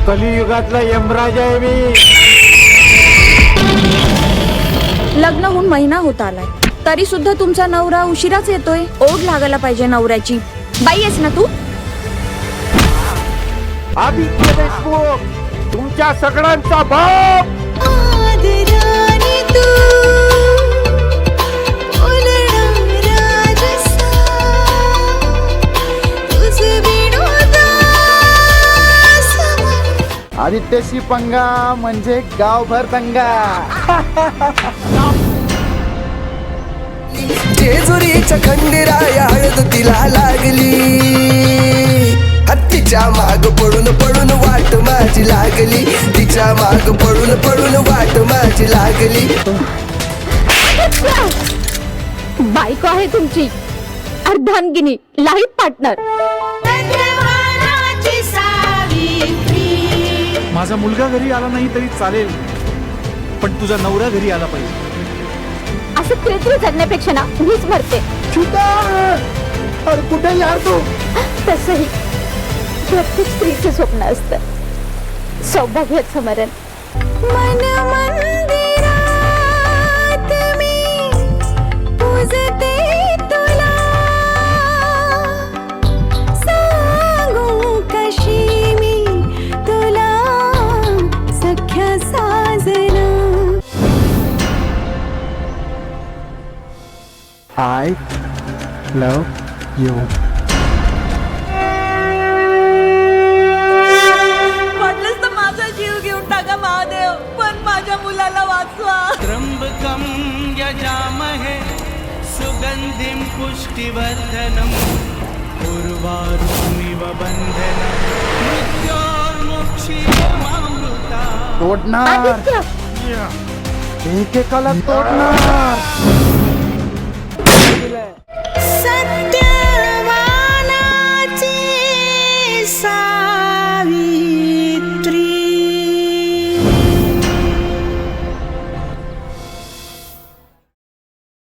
कलियुगातला यमराज आहे मी. लग्न होऊन महिना होत आलाय तरी सुद्धा तुमचा नवरा उशिराच येतोय. ओढ लागायला पाहिजे नवऱ्याची. बाई आहेस ना तू? आदित्य देशमुख तुमच्या सगळ्यांचा बाप. आदित्यशी पंगा म्हणजे गावभर दंगा. जेजुरीच्या खंडेराया हळद तिला लागली. हत्तीच्या माग पडून पडून वाट माझी लागली. तिच्या माग पडून पडून वाट माझी लागली. बायको आहे तुमची अर्धांगिनी, लाईफ पार्टनर. माझा मुलगा घरी आला नाही तरी चालेल पण तुझा नवरा घरी आला पाहिजे. असं कृत्रिम जगण्यापेक्षा ना मीच मरते. कुठे यार तू? तसंही प्रत्येक स्त्रीचं स्वप्न असतं सौभाग्याचं मरण. मन मंदिरात मी पूजते तुला, सांगू कशी मी तुला सख्या साजना. I love you. वाटलंच तर माझा जीव घेऊन टाका महादेव पण माझ्या मुलाला वाचवा. त्र्यंबकं यजामहे सुगंधिं पुष्टिवर्धनम् उर्वारुकमिव बन्धनं मृत्योर्मुक्षीयमामृता. तोडणार आदित्य एकेकाला तोडणार. सत्य